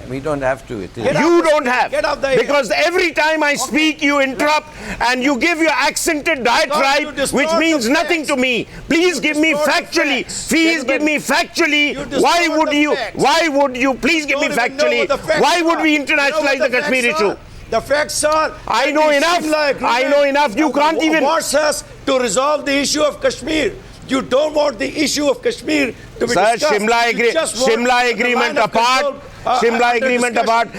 We don't have to. It is. You don't have. Get off the because every time I speak, you interrupt and you give your accented diatribe, which means nothing to me. Please give me factually. Please give me factually. Why would you? Why would you? Please give me factually. Why would we internationalize the Kashmir issue? The facts are. I know enough. I know enough. You can't even. Wants us to resolve the issue of Kashmir. You don't want the issue of Kashmir to be discussed. Shimla agreement apart. Shimla agreement apart.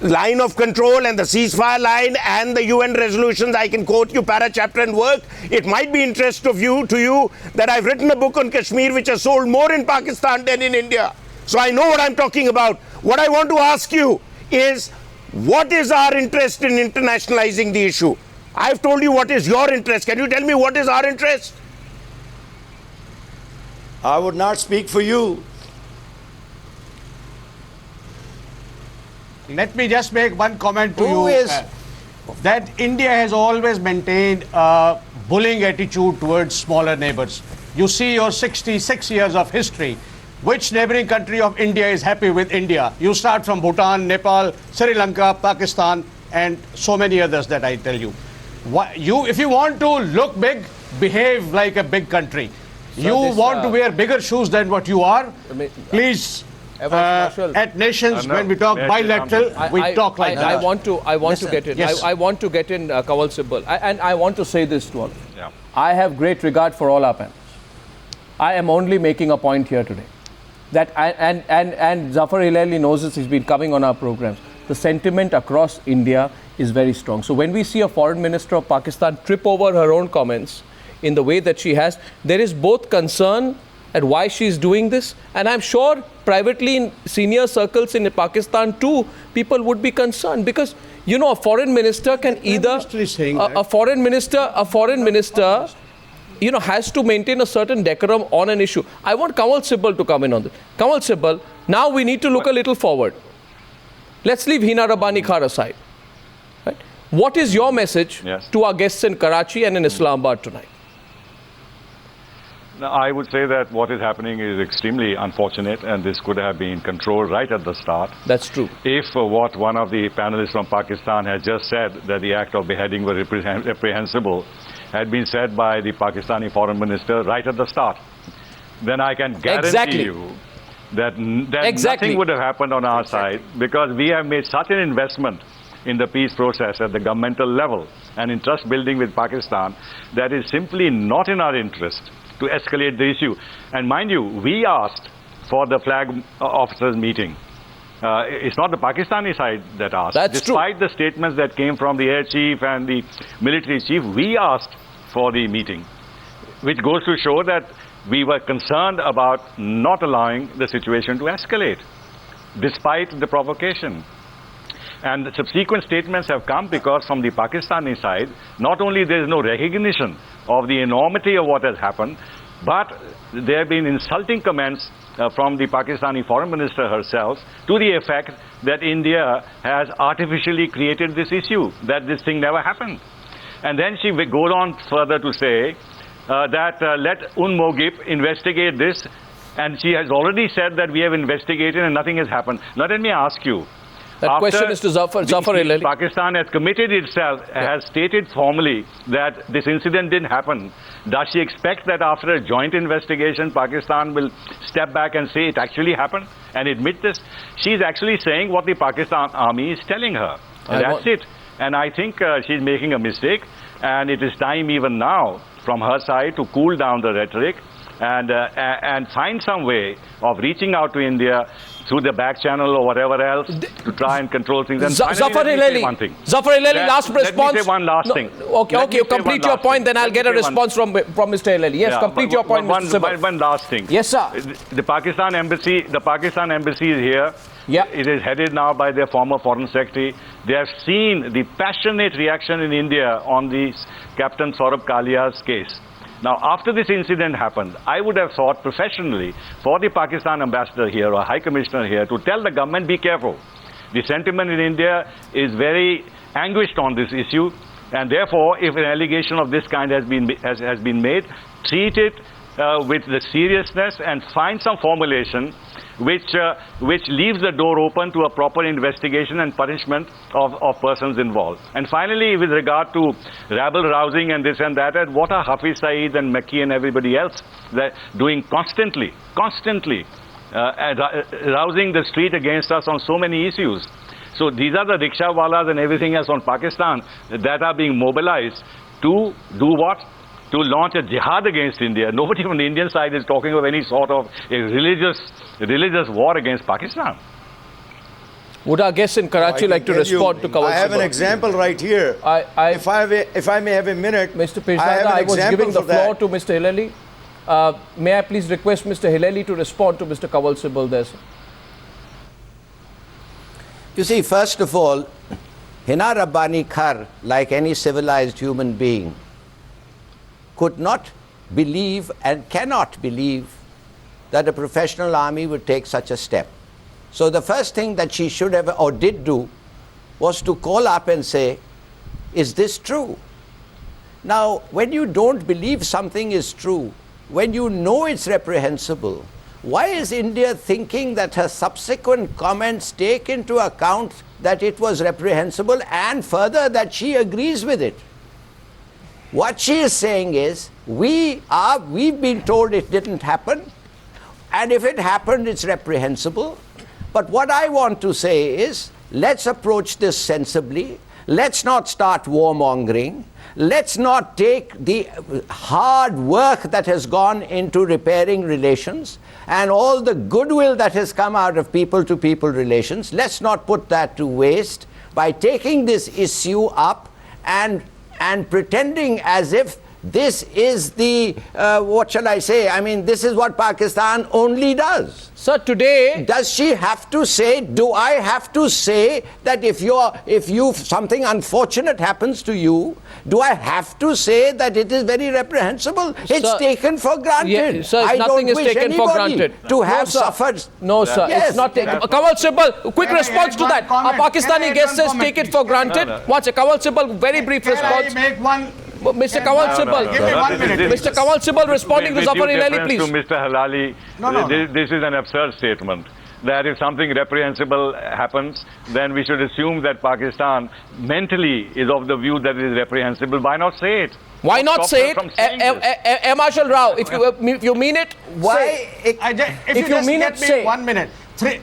Line of control and the ceasefire line and the UN resolutions. I can quote you para, chapter and work. It might be interest to you that I've written a book on Kashmir which has sold more in Pakistan than in India. So I know what I'm talking about. What I want to ask you is, what is our interest in internationalizing the issue? I've told you what is your interest. Can you tell me what is our interest? I would not speak for you. Let me just make one comment to you. That India has always maintained a bullying attitude towards smaller neighbors. You see your 66 years of history. Which neighboring country of India is happy with India? You start from Bhutan, Nepal, Sri Lanka, Pakistan, and so many others that I tell you. If you want to look big, behave like a big country. So you want to wear bigger shoes than what you are. Please, at nations, when we talk bilateral, we talk like that. I want to get in. Yes. I want to get in, Kawal Sibbal. And I want to say this to all. Yeah. I have great regard for all our panels. I am only making a point here today. That and Zafar Hilali knows this. He's been coming on our programs. The sentiment across India is very strong. So when we see a foreign minister of Pakistan trip over her own comments in the way that she has, there is both concern at why she's doing this, and I'm sure privately in senior circles in Pakistan too, people would be concerned, because you know a foreign minister can either a foreign minister you know, has to maintain a certain decorum on an issue. I want Kawal Sibbal to come in on this. Kawal Sibbal, now we need to look a little forward. Let's leave Hina Rabbani Khar aside. Right? What is your message to our guests in Karachi and in Islamabad tonight? Now, I would say that what is happening is extremely unfortunate, and this could have been controlled right at the start. That's true. If what one of the panelists from Pakistan had just said, that the act of beheading was reprehensible, had been said by the Pakistani foreign minister right at the start, then I can guarantee you that nothing would have happened on our side, because we have made such an investment in the peace process at the governmental level and in trust building with Pakistan that is simply not in our interest to escalate the issue. And mind you, we asked for the flag officers meeting. It's not the Pakistani side that asked. Despite the statements that came from the air chief and the military chief, we asked for the meeting, which goes to show that we were concerned about not allowing the situation to escalate, despite the provocation. And the subsequent statements have come because from the Pakistani side, not only there is no recognition of the enormity of what has happened, but there have been insulting comments from the Pakistani foreign minister herself to the effect that India has artificially created this issue, that this thing never happened. And then she goes on further to say that let UNMOGIP investigate this, and she has already said that we have investigated and nothing has happened. Now let me ask you, that question is to Zafar Hilali. Pakistan has committed itself, has stated formally that this incident didn't happen. Does she expect that after a joint investigation, Pakistan will step back and say it actually happened and admit this? She's actually saying what the Pakistan army is telling her. And that's it. And I think she's making a mistake. And it is time even now from her side to cool down the rhetoric and find some way of reaching out to India through the back channel or whatever else to try and control things. And Zafar Hilali, last response. Let me say one last thing. Okay, complete your point, then I'll get a response from Mr. Hilali. Yes, complete your point, Mr. Sibbal. One last thing. Yes, sir. The Pakistan embassy is here. Yeah. It is headed now by their former foreign secretary. They have seen the passionate reaction in India on the Captain Saurabh Kalia's case. Now, after this incident happened, I would have thought professionally for the Pakistan ambassador here or High Commissioner here to tell the government, be careful. The sentiment in India is very anguished on this issue, and therefore, if an allegation of this kind has been made, treat it with the seriousness and find some formulation which leaves the door open to a proper investigation and punishment of persons involved. And finally, with regard to rabble-rousing and this and that, and what are Hafiz Saeed and Makki and everybody else doing constantly rousing the street against us on so many issues. So these are the rickshawalas and everything else on Pakistan that are being mobilized to do what? To launch a jihad against India. Nobody from the Indian side is talking of any sort of a religious war against Pakistan. Would our guests in Karachi like to respond to Kawal I have an Sibal? example right here. If I may have a minute, Mr. Pirzada, I was giving the floor to Mr. Hilali. May I please request Mr. Hilali to respond to Mr. Kawal Sibal there, sir? You see, first of all, Hina Rabbani Khar, like any civilized human being, could not believe and cannot believe that a professional army would take such a step. So the first thing that she should have or did do was to call up and say, is this true? Now, when you don't believe something is true, when you know it's reprehensible, why is India thinking that her subsequent comments take into account that it was reprehensible and further that she agrees with it? What she is saying is, we've been told it didn't happen, and if it happened, it's reprehensible. But what I want to say is, let's approach this sensibly. Let's not start warmongering. Let's not take the hard work that has gone into repairing relations and all the goodwill that has come out of people-to-people relations. Let's not put that to waste by taking this issue up and pretending as if this is the, what shall I say, I mean, this is what Pakistan only does. Sir, today... Does she have to say, do I have to say that if something unfortunate happens to you, do I have to say that it is very reprehensible? It's taken for granted. Yeah, sir, nothing is taken for granted. To have suffered. No, sir, yes. it's not taken. Kawal Sibal, quick response to that. Our Pakistani guest says take it for granted. Watch it. Kawal Sibal, very brief response. Can I make one? Mr. Kawal Sibal, Give me 1 minute. Mr. Kawal Sibal responding to Zafar Hilali, please. To Mr. Hilali, this is an absurd statement. That if something reprehensible happens, then we should assume that Pakistan mentally is of the view that it is reprehensible. Why not say it? Why not say it? Marshal Rao, if you mean it, why? If you mean it, say 1 minute. 3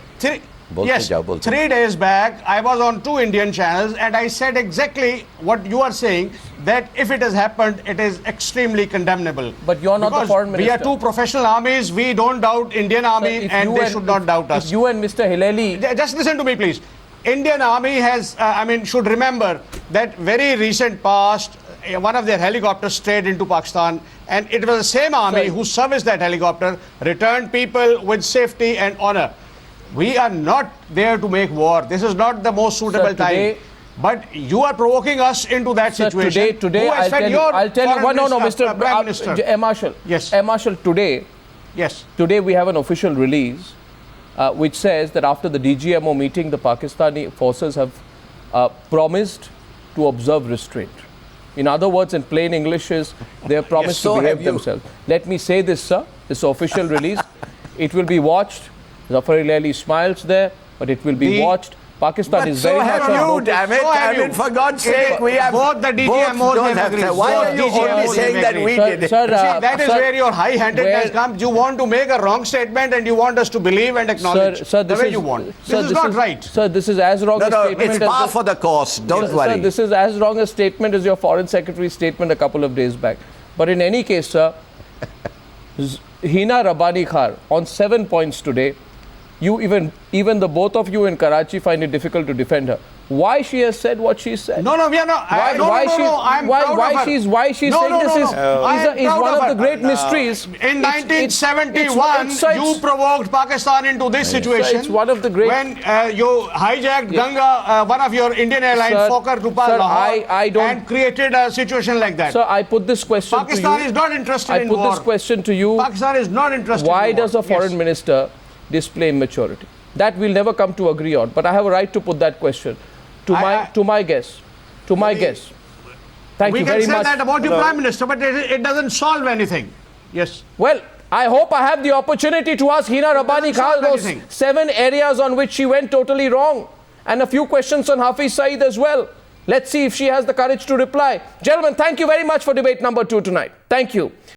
days back, I was on 2 Indian channels and I said exactly what you are saying, that if it has happened, it is extremely condemnable. But you're not the foreign minister. We are 2 professional armies. We don't doubt Indian army, and they should not doubt us. If you and Mr. Hilali... Just listen to me, please. Indian army has, should remember that very recent past, one of their helicopters strayed into Pakistan, and it was the same army who serviced that helicopter, returned people with safety and honor. We are not there to make war. This is not the most suitable time. But you are provoking us into that situation. Today I'll tell you. No, Mr. Prime Minister. Marshal. Yes. Marshal, today. Yes. Today we have an official release which says that after the DGMO meeting, the Pakistani forces have promised to observe restraint. In other words, in plain English, they have promised to behave themselves. Let me say this, sir. This official release. It will be watched. Zafar Hilali smiles there, but it will be watched. Pakistan is very much on notice. Damn it, I mean, for God's sake, we have both the DGMOs have agreed. Why are you only saying that we did it? Sir, that is where your high-handedness comes. You want to make a wrong statement and you want us to believe and acknowledge the way you want. This is not right. Sir, this is as wrong a statement it's par for the course. Don't worry. Sir, this is as wrong a statement as your Foreign Secretary's statement a couple of days back. But in any case, sir, Hina Rabbani Khar, on 7 points today, you even the both of you in Karachi find it difficult to defend her. Why she has said what she said? No, we are not. Why she's saying this is one of the great mysteries. In 1971, you provoked Pakistan into this situation. It's one of the great. When you hijacked Ganga, one of your Indian Airlines, Fokker to Lahore, and created a situation like that. Sir, I put this question to you. Pakistan is not interested in war. I put this question to you. Pakistan is not interested in war. Why does a foreign minister display immaturity? That we'll never come to agree on, but I have a right to put that question to my guest. Thank you very much. We can say that about your Prime Minister, but it doesn't solve anything. Yes. Well, I hope I have the opportunity to ask Hina Rabbani Khar those 7 areas on which she went totally wrong, and a few questions on Hafiz Saeed as well. Let's see if she has the courage to reply. Gentlemen, thank you very much for debate number 2 tonight. Thank you.